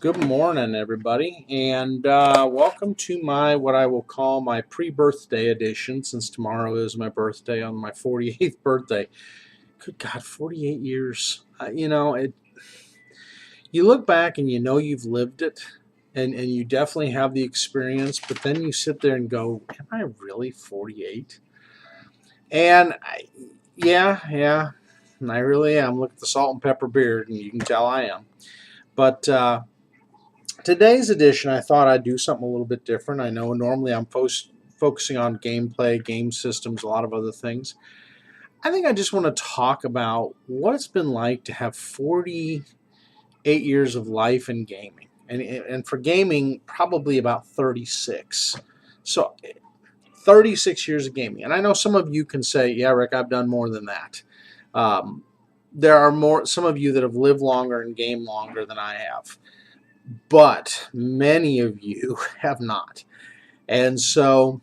Good morning, everybody, and welcome to what I will call my pre-birthday edition, since tomorrow is my birthday on my 48th birthday. Good God, 48 years. You look back and you know you've lived it, and you definitely have the experience, but then you sit there and go, am I really 48? Yeah, I really am. Look at the salt and pepper beard, and you can tell I am. But today's edition, I thought I'd do something a little bit different. I know normally I'm focusing on gameplay, game systems, a lot of other things. I think I just want to talk about what it's been like to have 48 years of life in gaming. And for gaming, probably about 36. So 36 years of gaming. And I know some of you can say, yeah, Rick, I've done more than that. Um, there are some of you that have lived longer and gamed longer than I have, but many of you have not. And so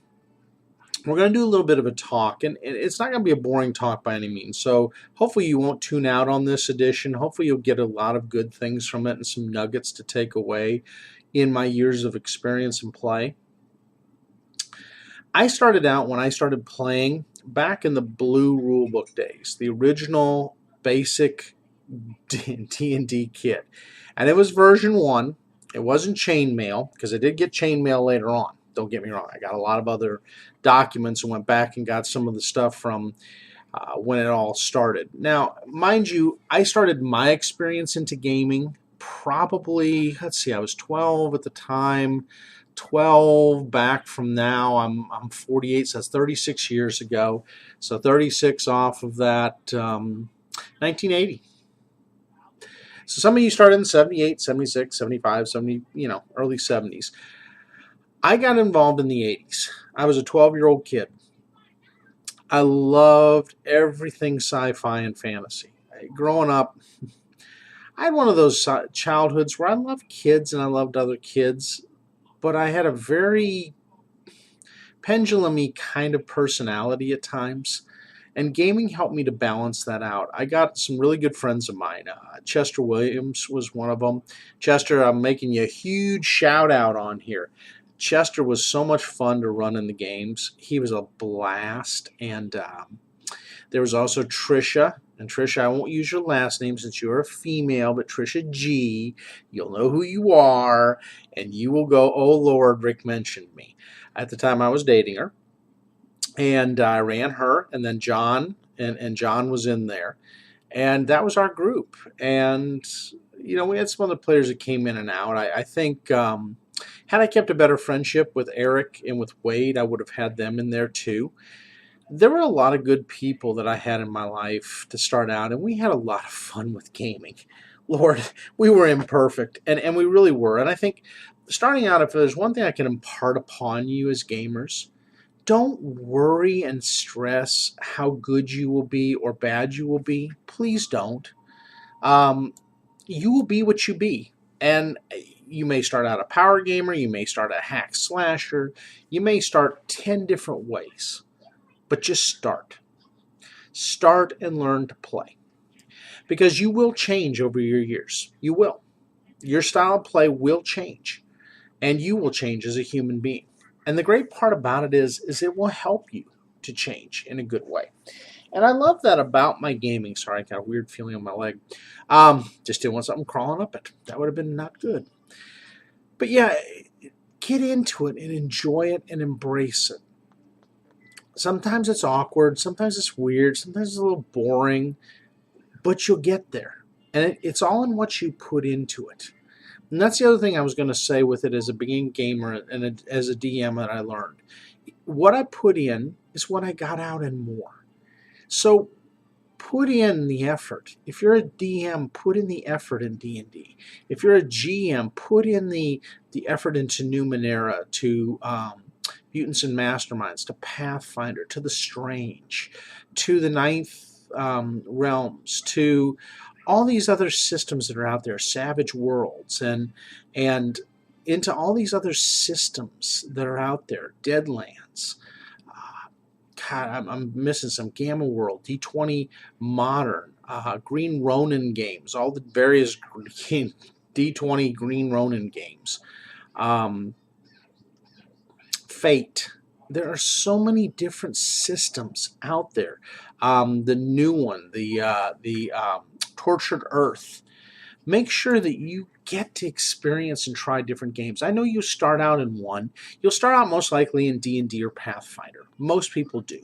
we're going to do a little bit of a talk, and it's not going to be a boring talk by any means. So hopefully you won't tune out on this edition. Hopefully you'll get a lot of good things from it and some nuggets to take away in my years of experience and play. I started out when I started playing back in the Blue Rulebook days, the original basic D&D kit. And it was version 1. It wasn't chainmail, because I did get chainmail later on. Don't get me wrong. I got a lot of other documents and went back and got some of the stuff from when it all started. Now, mind you, I started my experience into gaming probably, let's see, I was 12 at the time. 12 back from now. I'm 48, so that's 36 years ago. So 36 off of that, 1980. So some of you started in 78, 76, 75, 70, early 70s. I got involved in the 80s. I was a 12-year-old kid. I loved everything sci-fi and fantasy. Growing up, I had one of those childhoods where I loved kids and I loved other kids, but I had a very pendulum-y kind of personality at times. And gaming helped me to balance that out. I got some really good friends of mine. Chester Williams was one of them. Chester, I'm making you a huge shout out on here. Chester was so much fun to run in the games. He was a blast. And there was also Trisha. And Trisha, I won't use your last name since you're a female, but Trisha G. You'll know who you are. And you will go, oh Lord, Rick mentioned me. At the time I was dating her. And I ran her, and then John, and John was in there. And that was our group. And, we had some other players that came in and out. I think had I kept a better friendship with Eric and with Wade, I would have had them in there too. There were a lot of good people that I had in my life to start out, and we had a lot of fun with gaming. Lord, we were imperfect, and we really were. And I think starting out, if there's one thing I can impart upon you as gamers, don't worry and stress how good you will be or bad you will be. Please don't. You will be what you be. And you may start out a power gamer, you may start a hack slasher, you may start 10 different ways. But just start. Start and learn to play. Because you will change over your years. You will. Your style of play will change. And you will change as a human being. And the great part about it is it will help you to change in a good way. And I love that about my gaming. Sorry, I got a weird feeling on my leg. Just didn't want something crawling up it. That would have been not good. But yeah, get into it and enjoy it and embrace it. Sometimes it's awkward. Sometimes it's weird. Sometimes it's a little boring. But you'll get there. And it's all in what you put into it. And that's the other thing I was going to say with it as a beginning gamer and as a DM that I learned. What I put in is what I got out and more. So put in the effort. If you're a DM, put in the effort in D&D. If you're a GM, put in the effort into Numenera, to Mutants and Masterminds, to Pathfinder, to the Strange, to the Ninth Realms, to all these other systems that are out there, Savage Worlds, and into all these other systems that are out there, Deadlands. God, I'm missing some. Gamma World, D20 Modern, Green Ronin games, all the various D20 Green Ronin games. Um, Fate. There are so many different systems out there. The new one, the Tortured Earth. Make sure that you get to experience and try different games. I know you start out in one. You'll start out most likely in D&D or Pathfinder. Most people do.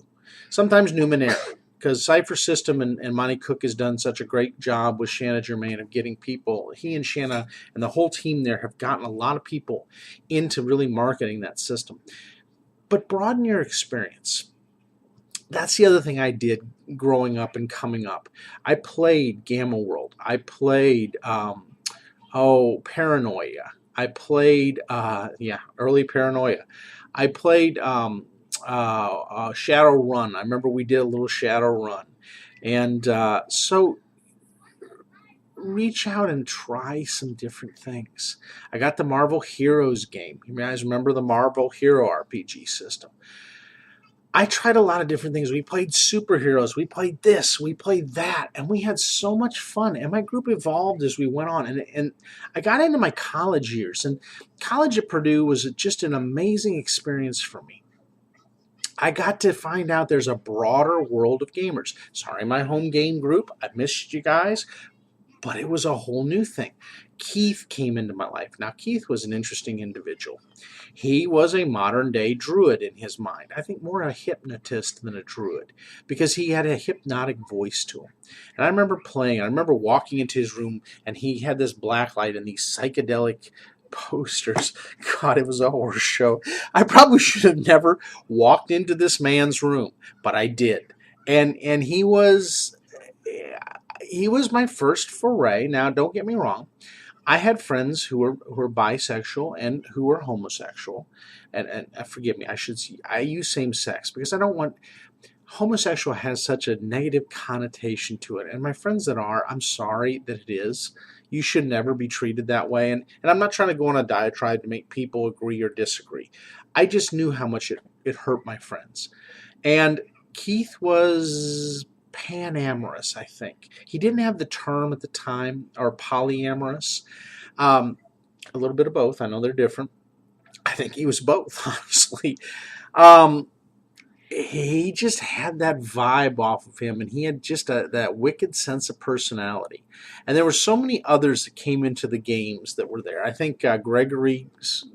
Sometimes Numenera, because Cypher System and Monty Cook has done such a great job with Shanna Germain of getting people. He and Shanna and the whole team there have gotten a lot of people into really marketing that system. But broaden your experience. That's the other thing I did growing up and coming up. I played Gamma World. I played Paranoia. I played early Paranoia. I played Shadow Run. I remember we did a little Shadow Run, and so reach out and try some different things. I got the Marvel Heroes game. You guys remember the Marvel Hero RPG system? I tried a lot of different things. We played superheroes. We played this. We played that. And we had so much fun. And my group evolved as we went on. And I got into my college years. And college at Purdue was just an amazing experience for me. I got to find out there's a broader world of gamers. Sorry, my home game group. I missed you guys. But it was a whole new thing. Keith came into my life. Now, Keith was an interesting individual. He was a modern-day druid in his mind. I think more a hypnotist than a druid, because he had a hypnotic voice to him. And I remember playing. I remember walking into his room, and he had this black light and these psychedelic posters. God, it was a horror show. I probably should have never walked into this man's room, but I did. And he was my first foray. Now, don't get me wrong. I had friends who were bisexual and who were homosexual, and forgive me, I use same sex because I don't want homosexual has such a negative connotation to it. And my friends that are, I'm sorry that it is. You should never be treated that way. And I'm not trying to go on a diatribe to make people agree or disagree. I just knew how much it hurt my friends. And Keith was panamorous, I think. He didn't have the term at the time, or polyamorous. A little bit of both. I know they're different. I think he was both, honestly. He just had that vibe off of him, and he had just that wicked sense of personality. And there were so many others that came into the games that were there. I think Gregory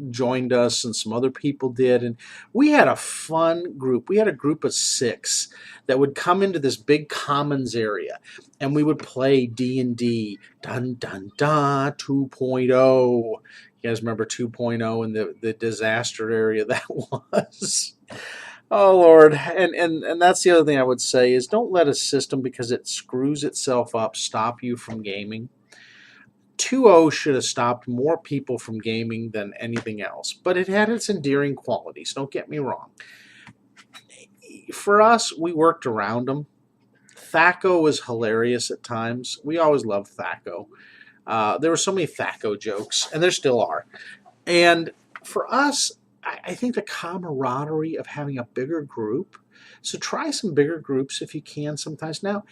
joined us, and some other people did, and we had a fun group. We had a group of 6 that would come into this big commons area, and we would play D&D, dun dun dun 2.0. You guys remember 2.0 and the disaster area that was? Oh, Lord. And that's the other thing I would say is don't let a system, because it screws itself up, stop you from gaming. 2.0 should have stopped more people from gaming than anything else, but it had its endearing qualities, don't get me wrong. For us, we worked around them. Thaco was hilarious at times. We always loved Thaco. There were so many Thaco jokes, and there still are. And for us, I think the camaraderie of having a bigger group. So try some bigger groups if you can sometimes. Now,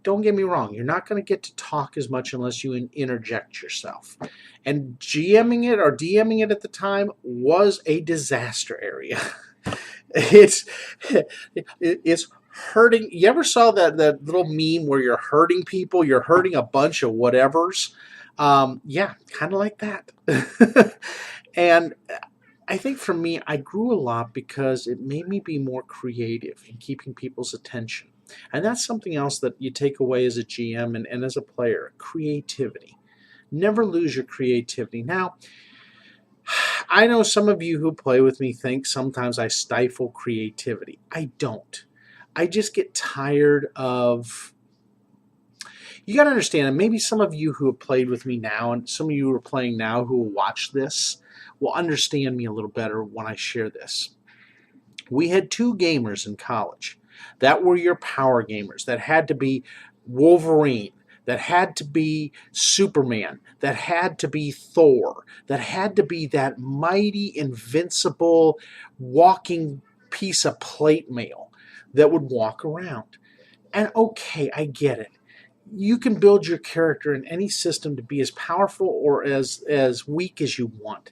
don't get me wrong. You're not going to get to talk as much unless you interject yourself. And GMing it or DMing it at the time was a disaster area. It's hurting. You ever saw that little meme where you're hurting people? You're hurting a bunch of whatevers. Yeah, kind of like that. And I think for me, I grew a lot because it made me be more creative in keeping people's attention. And that's something else that you take away as a GM and as a player, creativity. Never lose your creativity. Now, I know some of you who play with me think sometimes I stifle creativity. I don't. I just get tired of... You got to understand, and maybe some of you who have played with me now, and some of you who are playing now who will watch this, will understand me a little better when I share this. We had 2 gamers in college that were your power gamers, that had to be Wolverine, that had to be Superman, that had to be Thor, that had to be that mighty, invincible, walking piece of plate mail that would walk around. And okay, I get it. you can build your character in any system to be as powerful or as weak as you want.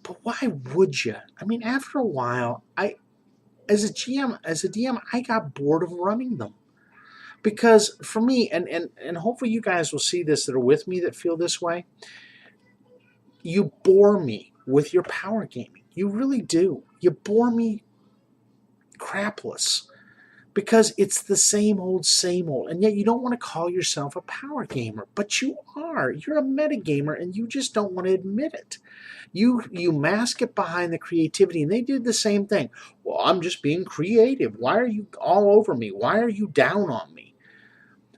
But why would you? I mean, after a while, as a GM, as a DM, I got bored of running them. Because for me, and hopefully you guys will see this that are with me that feel this way, you bore me with your power gaming. You really do. You bore me crapless. Because it's the same old, and yet you don't want to call yourself a power gamer, but you are. You're a metagamer, and you just don't want to admit it. You mask it behind the creativity, and they did the same thing. Well, I'm just being creative. Why are you all over me? Why are you down on me?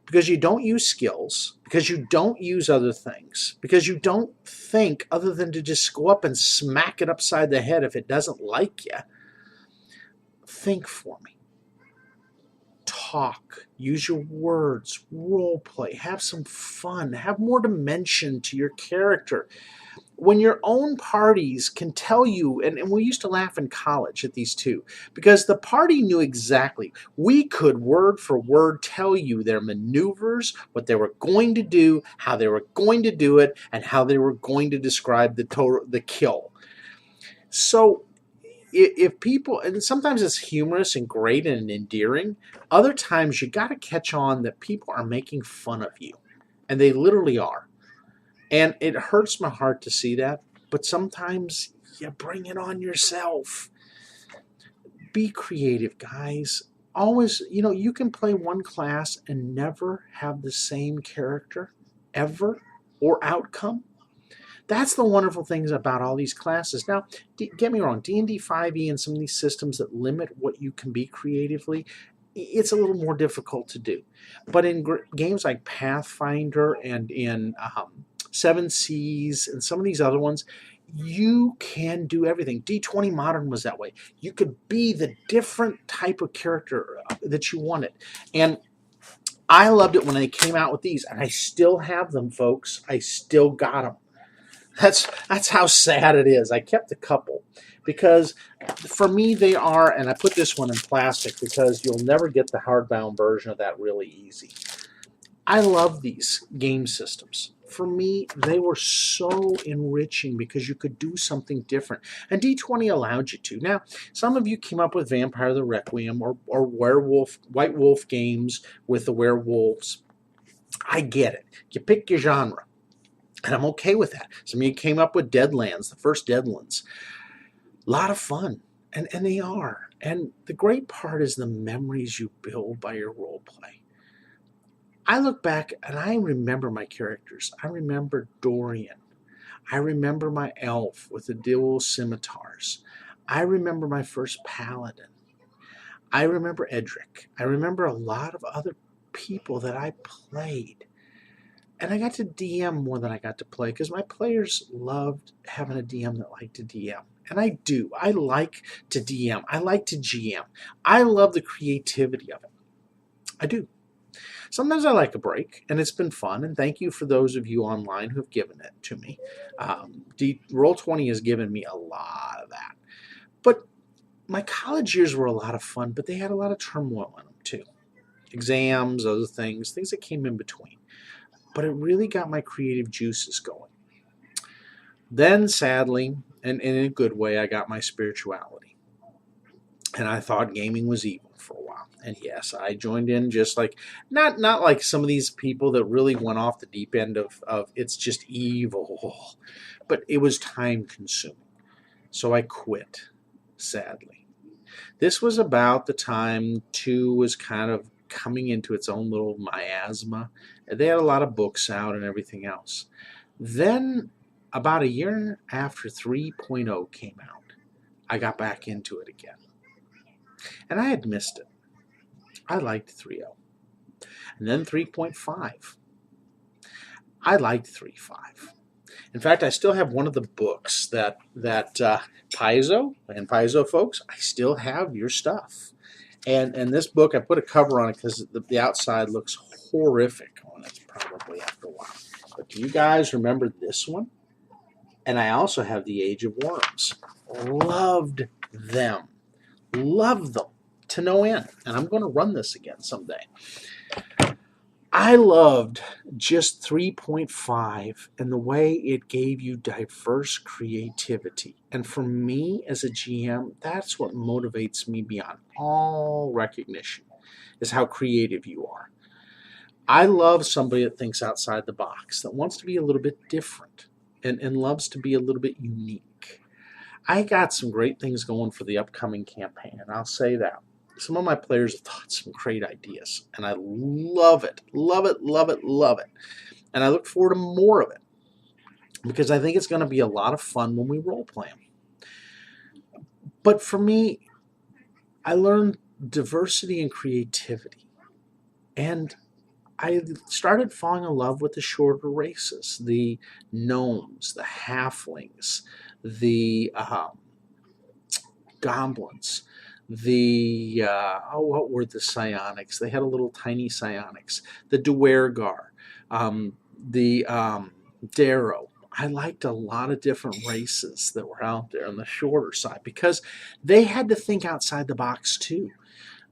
Because you don't use skills, because you don't use other things, because you don't think other than to just go up and smack it upside the head if it doesn't like you. Think for me. Talk, use your words, role play, have some fun, have more dimension to your character. When your own parties can tell you, and we used to laugh in college at these too, because the party knew exactly. We could word for word tell you their maneuvers, what they were going to do, how they were going to do it, and how they were going to describe the kill. So if people, and sometimes it's humorous and great and endearing, other times you got to catch on that people are making fun of you, and they literally are. And it hurts my heart to see that, but sometimes you bring it on yourself. Be creative, guys. Always, you can play one class and never have the same character ever or outcome. That's the wonderful things about all these classes. Now, get me wrong, D&D 5e and some of these systems that limit what you can be creatively, it's a little more difficult to do. But in games like Pathfinder and in Seven Seas and some of these other ones, you can do everything. D20 Modern was that way. You could be the different type of character that you wanted. And I loved it when they came out with these, and I still have them, folks. I still got them. That's how sad it is. I kept a couple because for me they are, and I put this one in plastic because you'll never get the hardbound version of that really easy. I love these game systems. For me, they were so enriching because you could do something different. And D20 allowed you to. Now, some of you came up with Vampire the Requiem or Werewolf, White Wolf games with the werewolves. I get it. You pick your genre. And I'm okay with that. Some of you came up with Deadlands, the first Deadlands. A lot of fun. And they are. And the great part is the memories you build by your role play. I look back and I remember my characters. I remember Dorian. I remember my elf with the dual scimitars. I remember my first paladin. I remember Edric. I remember a lot of other people that I played. And I got to DM more than I got to play because my players loved having a DM that liked to DM. And I do. I like to DM. I like to GM. I love the creativity of it. I do. Sometimes I like a break, and it's been fun. And thank you for those of you online who have given it to me. Roll20 has given me a lot of that. But my college years were a lot of fun, but they had a lot of turmoil in them too. Exams, other things that came in between. But it really got my creative juices going. Then, sadly, and in a good way, I got my spirituality. And I thought gaming was evil for a while. And yes, I joined in just like, not like some of these people that really went off the deep end of it's just evil. But it was time consuming. So I quit, sadly. This was about the time 2 was kind of coming into its own little miasma. They had a lot of books out and everything else. Then, about a year after 3.0 came out, I got back into it again. And I had missed it. I liked 3.0. And then 3.5. I liked 3.5. In fact, I still have one of the books that Paizo and Paizo folks, I still have your stuff. And this book, I put a cover on it because the outside looks horrific on it probably after a while. But do you guys remember this one? And I also have The Age of Worms. Loved them. Loved them to no end. And I'm going to run this again someday. I loved just 3.5 and the way it gave you diverse creativity. And for me as a GM, that's what motivates me beyond all recognition, is how creative you are. I love somebody that thinks outside the box, that wants to be a little bit different and loves to be a little bit unique. I got some great things going for the upcoming campaign, and I'll say that. Some of my players have thought some great ideas, and I love it, love it, love it, love it. And I look forward to more of it because I think it's going to be a lot of fun when we role play them. But for me, I learned diversity and creativity, and I started falling in love with the shorter races, the gnomes, the halflings, the goblins, the what were the psionics? They had a little tiny psionics. The Duergar, the Darrow. I liked a lot of different races that were out there on the shorter side because they had to think outside the box too.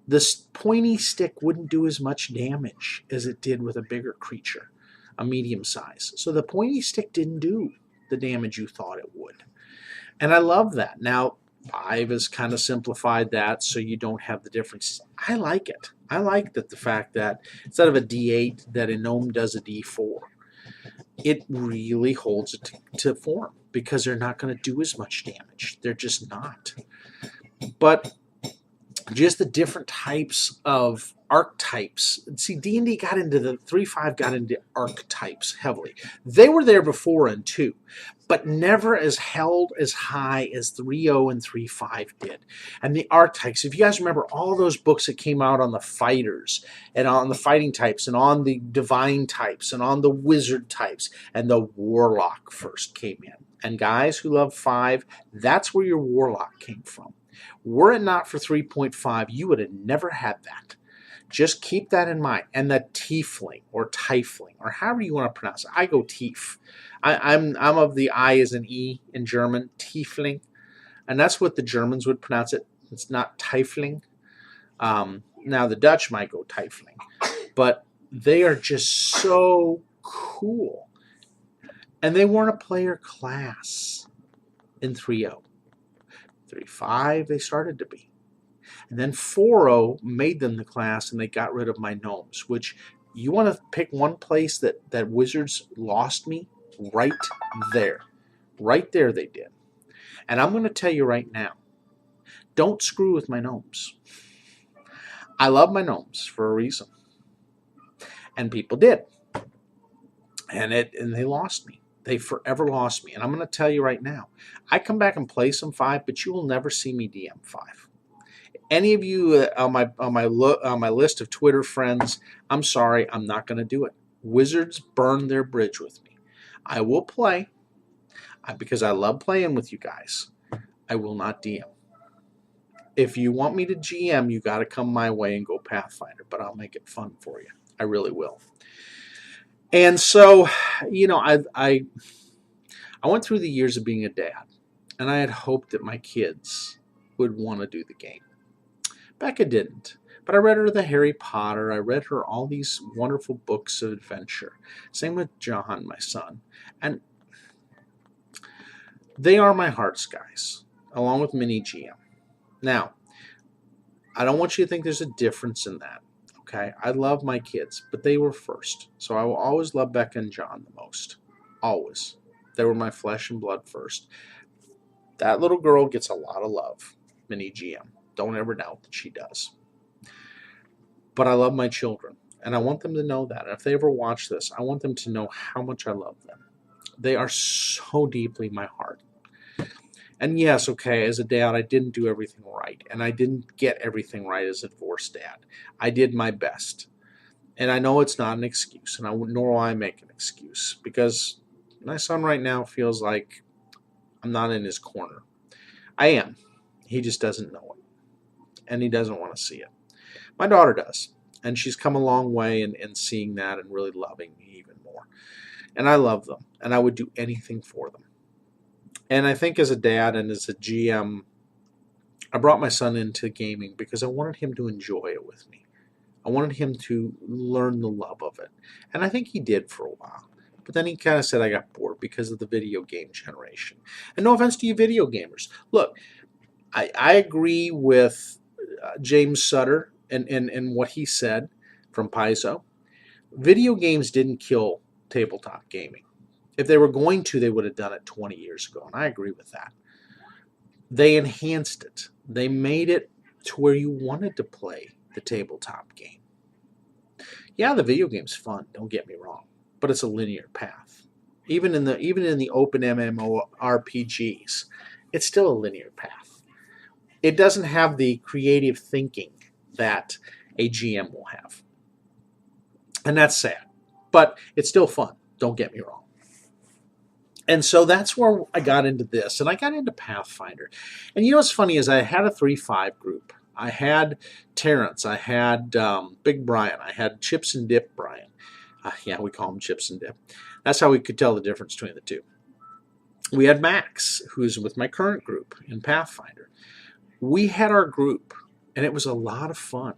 This pointy stick wouldn't do as much damage as it did with a bigger creature, a medium size. So the pointy stick didn't do the damage you thought it would. And I love that. Now, 5 has kind of simplified that so you don't have the differences. I like it. I like that the fact that instead of a D8 that a gnome does a D4, it really holds it to form because they're not going to do as much damage. They're just not. But just the different types of archetypes. See, D&D got into the 3.5 got into archetypes heavily. They were there before in 2, but never as held as high as 3.0 and 3.5 did. And the archetypes, if you guys remember all those books that came out on the fighters and on the fighting types and on the divine types and on the wizard types, and the warlock first came in. And guys who love 5, that's where your warlock came from. Were it not for 3.5, you would have never had that. Just keep that in mind. And the tiefling or tiefling, or however you want to pronounce it. I go tief. I'm of the I as an E in German, tiefling. And that's what the Germans would pronounce it. It's not tiefling. Now the Dutch might go tiefling. But they are just so cool. And they weren't a player class in 3.0. 3.5 they started to be. And then 4.0 made them the class and they got rid of my gnomes, which you want to pick one place that Wizards lost me? Right there. Right there they did. And I'm going to tell you right now, don't screw with my gnomes. I love my gnomes for a reason. And people did. And they lost me. They forever lost me. And I'm going to tell you right now, I come back and play some 5, but you will never see me DM 5. Any of you on my list of Twitter friends, I'm sorry, I'm not going to do it. Wizards burned their bridge with me. I will play because I love playing with you guys. I will not DM. If you want me to GM, you got to come my way and go Pathfinder, but I'll make it fun for you. I really will. And so, you know, I went through the years of being a dad, and I had hoped that my kids would want to do the game. Becca didn't, but I read her the Harry Potter. I read her all these wonderful books of adventure. Same with John, my son. And they are my heart's guys, along with Mini GM. Now, I don't want you to think there's a difference in that. Okay, I love my kids, but they were first. So I will always love Becca and John the most. Always. They were my flesh and blood first. That little girl gets a lot of love, Mini GM. Don't ever doubt that she does. But I love my children, and I want them to know that. And if they ever watch this, I want them to know how much I love them. They are so deeply my heart. And yes, okay, as a dad, I didn't do everything right, and I didn't get everything right as a divorced dad. I did my best. And I know it's not an excuse, and nor will I make an excuse, because my son right now feels like I'm not in his corner. I am. He just doesn't know it, and he doesn't want to see it. My daughter does, and she's come a long way in seeing that and really loving me even more. And I love them, and I would do anything for them. And I think as a dad and as a GM, I brought my son into gaming because I wanted him to enjoy it with me. I wanted him to learn the love of it. And I think he did for a while. But then he kind of said I got bored because of the video game generation. And no offense to you video gamers. Look, I agree with James Sutter and what he said from Paizo. Video games didn't kill tabletop gaming. If they were going to, they would have done it 20 years ago. And I agree with that. They enhanced it. They made it to where you wanted to play the tabletop game. Yeah, the video game's fun, don't get me wrong, but it's a linear path. Even in the open MMORPGs, it's still a linear path. It doesn't have the creative thinking that a GM will have. And that's sad. But it's still fun, don't get me wrong. And so that's where I got into this, and I got into Pathfinder. And you know what's funny is I had a 3-5 group. I had Terrence, I had Big Brian, I had Chips and Dip Brian. Yeah, we call him Chips and Dip. That's how we could tell the difference between the two. We had Max, who's with my current group in Pathfinder. We had our group, and it was a lot of fun.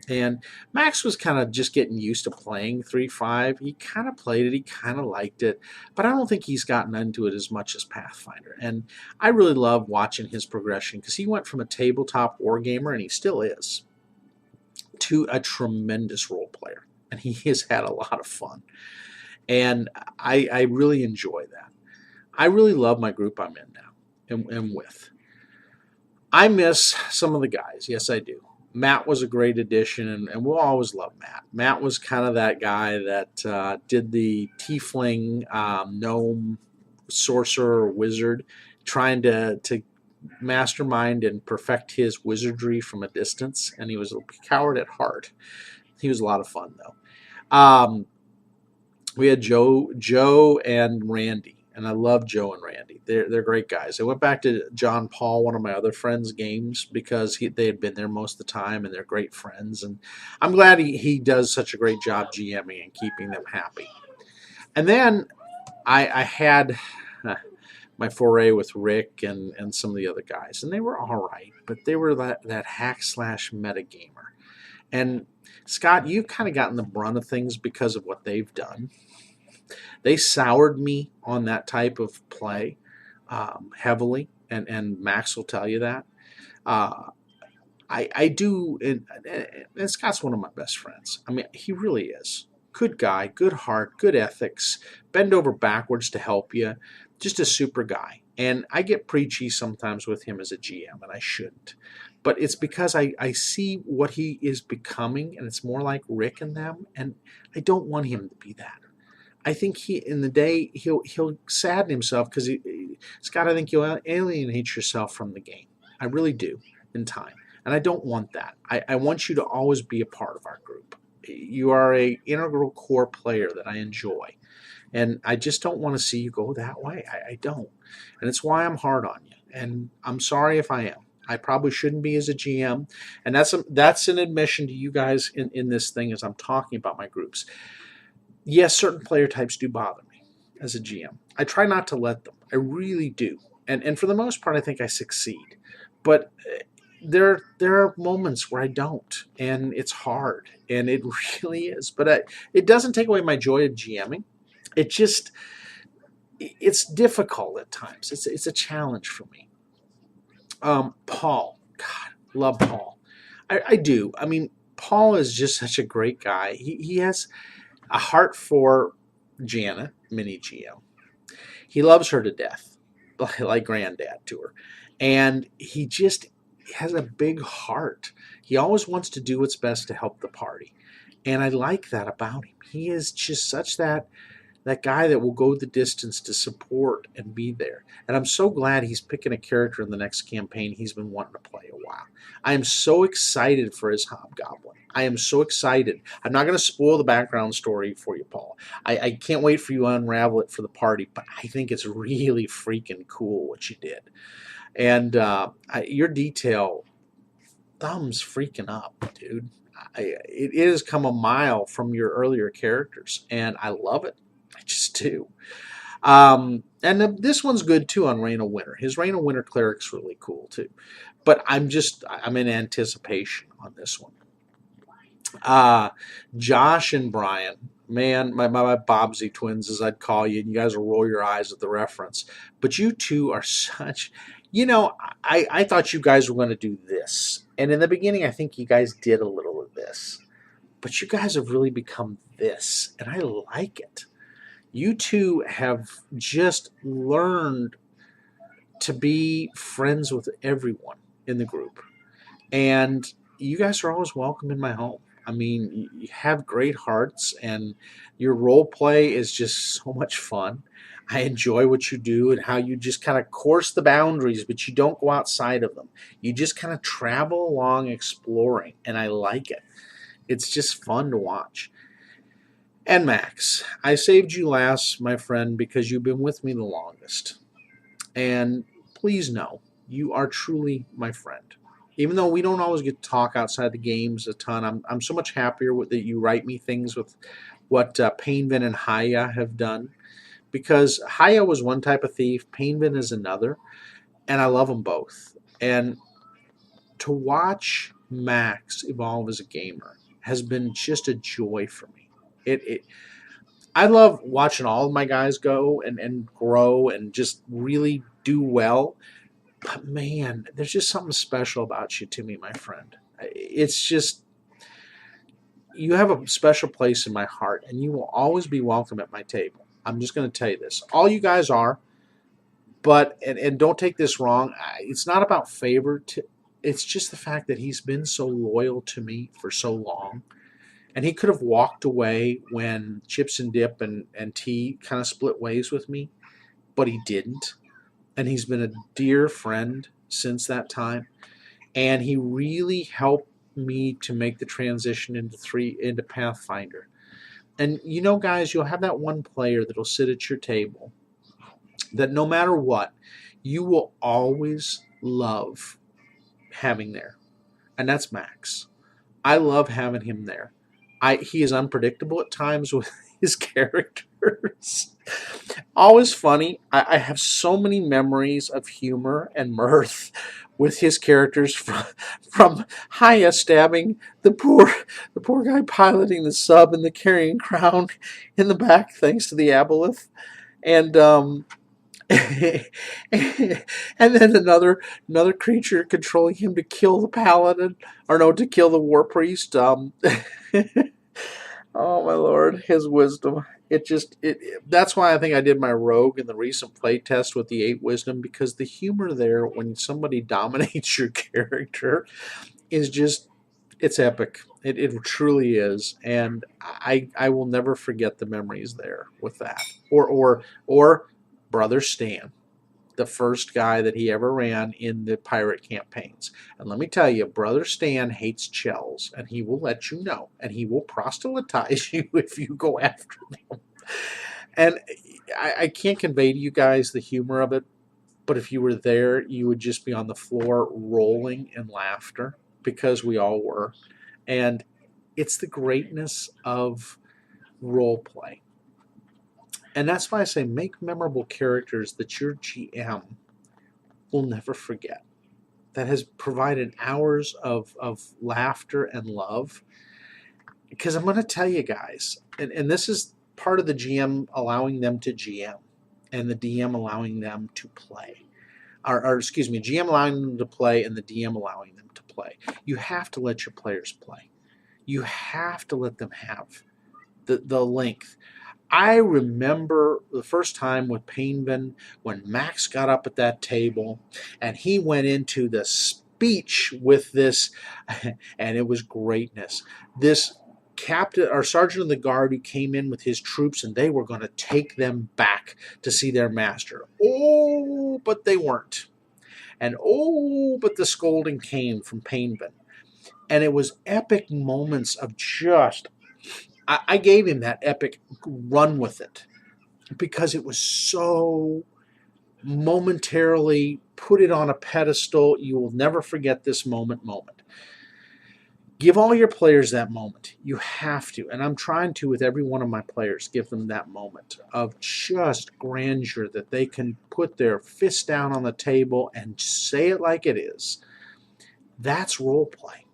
And Max was kind of just getting used to playing 3-5. He kind of played it. He kind of liked it. But I don't think he's gotten into it as much as Pathfinder. And I really love watching his progression because he went from a tabletop wargamer, and he still is, to a tremendous role player. And he has had a lot of fun. And I really enjoy that. I really love my group I'm in now and with. I miss some of the guys. Yes, I do. Matt was a great addition, and we'll always love Matt. Matt was kind of that guy that did the tiefling, gnome, sorcerer, or wizard, trying to mastermind and perfect his wizardry from a distance, and he was a coward at heart. He was a lot of fun, though. We had Joe and Randy. And I love Joe and Randy. They're great guys. I went back to John Paul, one of my other friends' games, because they had been there most of the time, and they're great friends. And I'm glad he does such a great job GMing and keeping them happy. And then I had my foray with Rick and some of the other guys, and they were all right, but they were that hack/metagamer. And Scott, you've kind of gotten the brunt of things because of what they've done. They soured me on that type of play heavily, and Max will tell you that. I do, and Scott's one of my best friends. I mean, he really is. Good guy, good heart, good ethics, bend over backwards to help you, just a super guy. And I get preachy sometimes with him as a GM, and I shouldn't. But it's because I see what he is becoming, and it's more like Rick and them, and I don't want him to be that. I think in the day he'll sadden himself because Scott, I think you'll alienate yourself from the game. I really do in time, and I don't want that. I want you to always be a part of our group. You are a integral core player that I enjoy, and I just don't want to see you go that way. I don't, and it's why I'm hard on you. And I'm sorry if I am. I probably shouldn't be as a GM, and that's an admission to you guys in this thing as I'm talking about my groups. Yes, certain player types do bother me as a GM. I try not to let them. I really do. And for the most part, I think I succeed. But there are moments where I don't, and it's hard, and it really is. But it doesn't take away my joy of GMing. It's difficult at times. It's a challenge for me. Paul, God, love Paul. I do. I mean, Paul is just such a great guy. He has a heart for Janet, mini GM. He loves her to death, like granddad to her. And he just has a big heart. He always wants to do what's best to help the party. And I like that about him. He is just such that guy that will go the distance to support and be there. And I'm so glad he's picking a character in the next campaign he's been wanting to play a while. I am so excited for his Hobgoblin. I am so excited. I'm not going to spoil the background story for you, Paul. I can't wait for you to unravel it for the party, but I think it's really freaking cool what you did. And your detail, thumbs freaking up, dude. It has come a mile from your earlier characters, and I love it. I just do. And this one's good too on Reign of Winter. His Reign of Winter cleric's really cool too. But I'm in anticipation on this one. Uh, Josh and Brian, man, my Bobsy twins, as I'd call you, and you guys will roll your eyes at the reference. But you two are such, I thought you guys were going to do this. And in the beginning, I think you guys did a little of this. But you guys have really become this, and I like it. You two have just learned to be friends with everyone in the group. And you guys are always welcome in my home. I mean, you have great hearts, and your role play is just so much fun. I enjoy what you do and how you just kind of course the boundaries, but you don't go outside of them. You just kind of travel along exploring, and I like it. It's just fun to watch. And Max, I saved you last, my friend, because you've been with me the longest. And please know, you are truly my friend. Even though we don't always get to talk outside the games a ton, I'm so much happier that you write me things with what Painvin and Haya have done. Because Haya was one type of thief, Painvin is another, and I love them both. And to watch Max evolve as a gamer has been just a joy for me. I love watching all of my guys go and grow and just really do well. But man, there's just something special about you to me, my friend. It's just, you have a special place in my heart, and you will always be welcome at my table. I'm just going to tell you this. All you guys are, but, and don't take this wrong, it's not about favor. It's just the fact that he's been so loyal to me for so long. And he could have walked away when Chips and Dip and Tea kind of split ways with me, but he didn't. And he's been a dear friend since that time. And he really helped me to make the transition into Pathfinder. And guys, you'll have that one player that'll sit at your table that no matter what, you will always love having there. And that's Max. I love having him there. He is unpredictable at times with his characters. Always funny. I have so many memories of humor and mirth with his characters from Haya stabbing the poor guy piloting the sub and the carrying crown in the back thanks to the aboleth. And and then another creature controlling him to kill the paladin, or no, to kill the war priest. Oh my lord, his wisdom. That's why I think I did my rogue in the recent play test with the 8 wisdom, because the humor there when somebody dominates your character is just, it's epic. It truly is. And I will never forget the memories there with that. Or Brother Stan, the first guy that he ever ran in the pirate campaigns. And let me tell you, Brother Stan hates Chells, and he will let you know, and he will proselytize you if you go after them. And I can't convey to you guys the humor of it, but if you were there, you would just be on the floor rolling in laughter, because we all were. And it's the greatness of role play. And that's why I say make memorable characters that your GM will never forget, that has provided hours of laughter and love. Because I'm going to tell you guys, and this is part of the GM allowing them to GM and the DM allowing them to play. Or excuse me, GM allowing them to play and the DM allowing them to play. You have to let your players play. You have to let them have the length. I remember the first time with Painvin when Max got up at that table and he went into the speech with this, and it was greatness. This captain or sergeant of the guard who came in with his troops, and they were going to take them back to see their master. Oh, but they weren't. And oh, but the scolding came from Painvin. And it was epic moments of just, I gave him that epic run with it because it was so momentarily put it on a pedestal. You will never forget this moment. Give all your players that moment. You have to. And I'm trying to with every one of my players, give them that moment of just grandeur that they can put their fist down on the table and say it like it is. That's role play.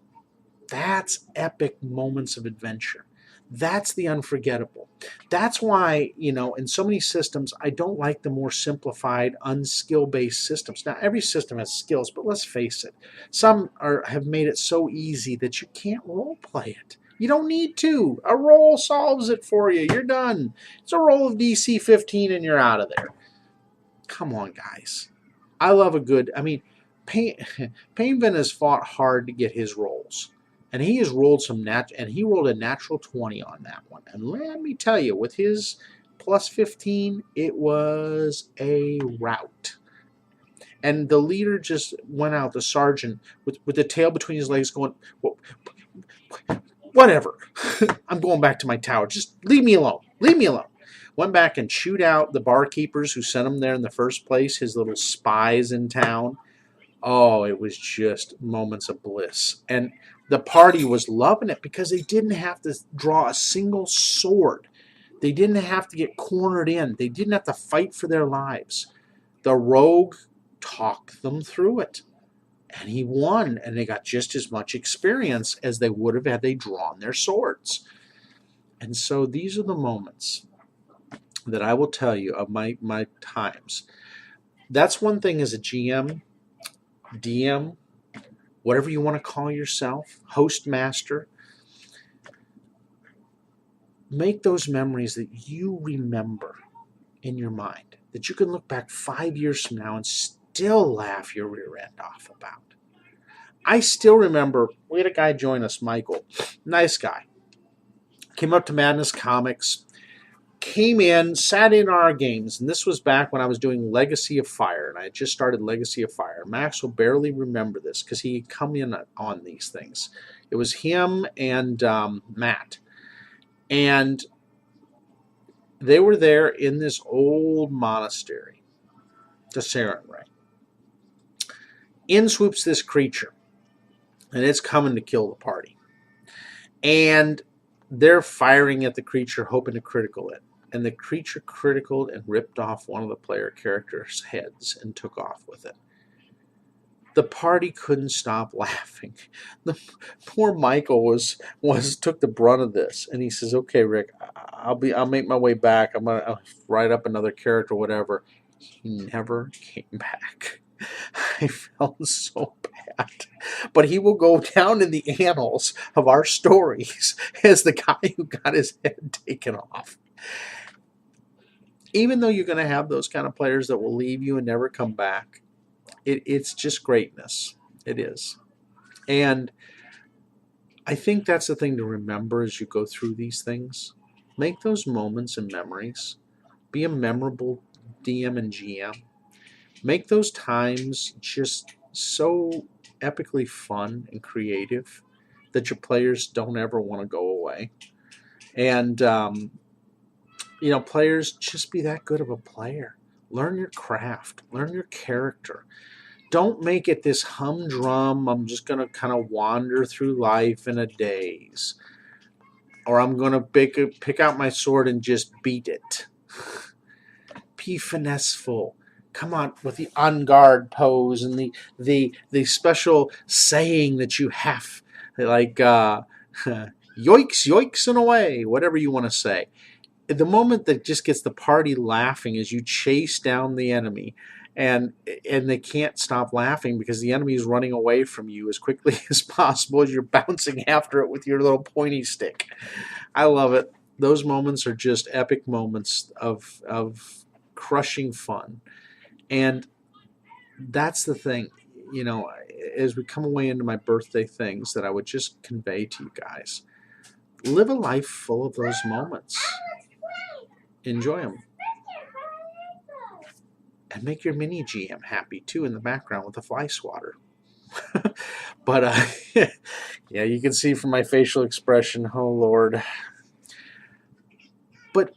That's epic moments of adventure. That's the unforgettable. That's why, in so many systems, I don't like the more simplified, unskill-based systems. Now, every system has skills, but let's face it, some have made it so easy that you can't role play it. You don't need to. A roll solves it for you. You're done. It's a roll of DC 15 and you're out of there. Come on, guys. I love a good, Painvin has fought hard to get his rolls. And he has rolled and he rolled a natural 20 on that one. And let me tell you, with his plus 15, it was a rout. And the leader just went out, the sergeant, with the tail between his legs going, whatever. I'm going back to my tower. Just leave me alone. Leave me alone. Went back and chewed out the barkeepers who sent him there in the first place, his little spies in town. Oh, it was just moments of bliss. And the party was loving it because they didn't have to draw a single sword. They didn't have to get cornered in. They didn't have to fight for their lives. The rogue talked them through it. And he won, and they got just as much experience as they would have had they drawn their swords. And so these are the moments that I will tell you of my times. That's one thing as a GM, DM, whatever you want to call yourself, host master. Make those memories that you remember in your mind, that you can look back 5 years from now and still laugh your rear end off about. I still remember, we had a guy join us, Michael, nice guy, came up to Madness Comics, came in, sat in our games, and this was back when I was doing Legacy of Fire, and I had just started Legacy of Fire. Max will barely remember this because he had come in on these things. It was him and Matt, and they were there in this old monastery, the Sarenrae. In swoops this creature, and it's coming to kill the party. And they're firing at the creature, hoping to critical it. And the creature criticaled and ripped off one of the player characters' heads and took off with it. The party couldn't stop laughing. The poor Michael took the brunt of this, and he says, "Okay, Rick, I'll make my way back. I'll write up another character, whatever." He never came back. I felt so bad. But he will go down in the annals of our stories as the guy who got his head taken off. Even though you're going to have those kind of players that will leave you and never come back, it's just greatness. It is. And I think that's the thing to remember as you go through these things. Make those moments and memories. Be a memorable DM and GM. Make those times just so epically fun and creative that your players don't ever want to go away. And, players, just be that good of a player. Learn your craft. Learn your character. Don't make it this humdrum, I'm just going to kind of wander through life in a daze. Or I'm going to pick out my sword and just beat it. Be finesseful. Come on with the on guard pose and the special saying that you have, like yoiks, yoiks and away, whatever you want to say. The moment that just gets the party laughing as you chase down the enemy, and they can't stop laughing because the enemy is running away from you as quickly as possible as you're bouncing after it with your little pointy stick. I love it. Those moments are just epic moments of crushing fun. And that's the thing, as we come away into my birthday things that I would just convey to you guys. Live a life full of those moments. Enjoy them. And make your mini GM happy, too, in the background with the fly swatter. But, yeah, you can see from my facial expression, oh, Lord. But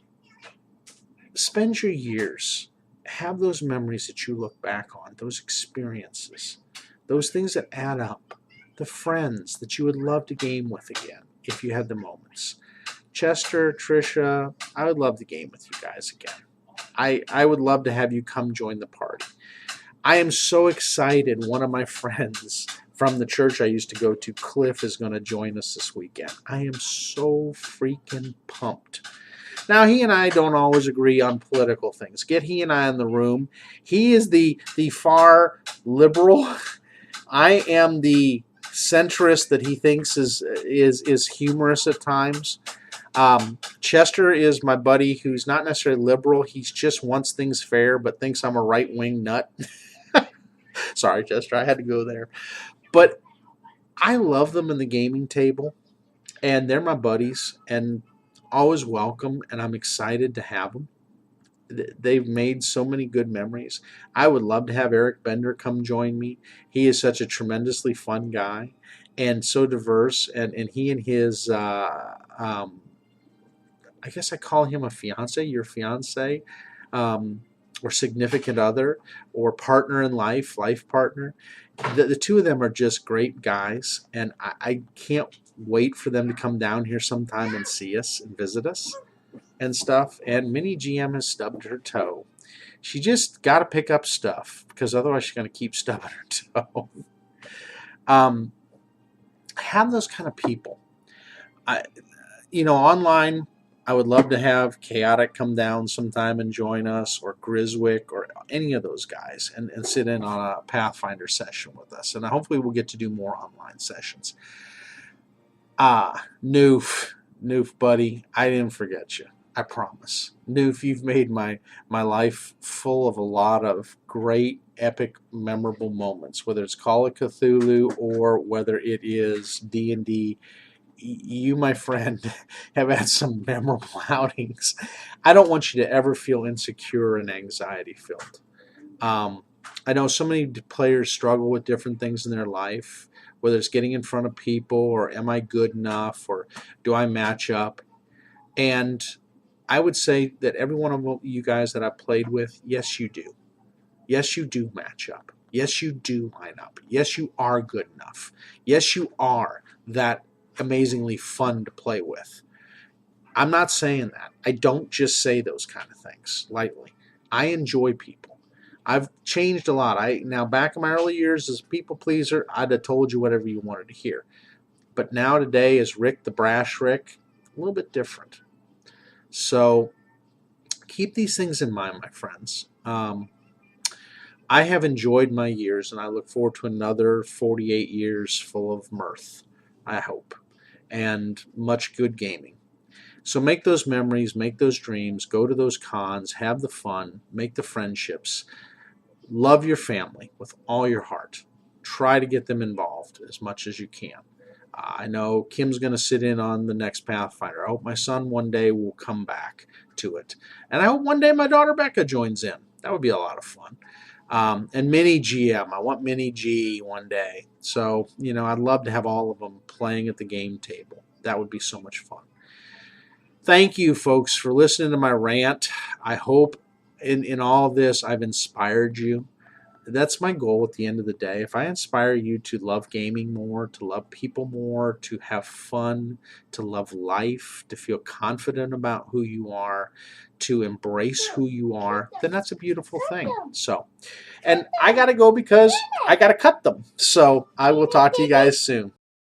spend your years. Have those memories that you look back on, those experiences, those things that add up, the friends that you would love to game with again if you had the moments. Chester, Trisha, I would love to game with you guys again. I would love to have you come join the party. I am so excited. One of my friends from the church I used to go to, Cliff, is going to join us this weekend. I am so freaking pumped. Now, he and I don't always agree on political things. Get he and I in the room. He is the far liberal. I am the centrist that he thinks is humorous at times. Chester is my buddy who's not necessarily liberal. He just wants things fair, but thinks I'm a right-wing nut. Sorry, Chester, I had to go there. But I love them in the gaming table, and they're my buddies, and always welcome, and I'm excited to have them. They've made so many good memories. I would love to have Eric Bender come join me. He is such a tremendously fun guy and so diverse, and he and his I guess I call him a fiance, your fiance, or significant other, or partner in life, life partner. The two of them are just great guys, and I can't wait for them to come down here sometime and see us and visit us and stuff. And Mini GM has stubbed her toe. She just got to pick up stuff, because otherwise she's going to keep stubbing her toe. Have those kind of people. Online, I would love to have Chaotic come down sometime and join us, or Griswick, or any of those guys, and sit in on a Pathfinder session with us. And hopefully we'll get to do more online sessions. Noof, buddy, I didn't forget you. I promise. Noof, you've made my life full of a lot of great, epic, memorable moments, whether it's Call of Cthulhu or whether it is D&D. You, my friend, have had some memorable outings. I don't want you to ever feel insecure and anxiety-filled. I know so many players struggle with different things in their life, whether it's getting in front of people, or am I good enough, or do I match up? And I would say that every one of you guys that I've played with, yes, you do. Yes, you do match up. Yes, you do line up. Yes, you are good enough. Yes, you are that amazingly fun to play with. I'm not saying that. I don't just say those kind of things lightly. I enjoy people. I've changed a lot. Now, back in my early years as a people pleaser, I'd have told you whatever you wanted to hear. But now today, as Rick the Brash Rick, a little bit different. So keep these things in mind, my friends. I have enjoyed my years, and I look forward to another 48 years full of mirth, I hope, and much good gaming. So make those memories, make those dreams, go to those cons, have the fun, make the friendships, love your family with all your heart. Try to get them involved as much as you can. I know Kim's going to sit in on the next Pathfinder. I hope my son one day will come back to it. And I hope one day my daughter Becca joins in. That would be a lot of fun. And Mini GM. I want Mini G one day. So, I'd love to have all of them playing at the game table. That would be so much fun. Thank you, folks, for listening to my rant. I hope in all of this I've inspired you. That's my goal at the end of the day. If I inspire you to love gaming more, to love people more, to have fun, to love life, to feel confident about who you are, to embrace who you are, then that's a beautiful thing. So, and I got to go because I got to cut them. So I will talk to you guys soon.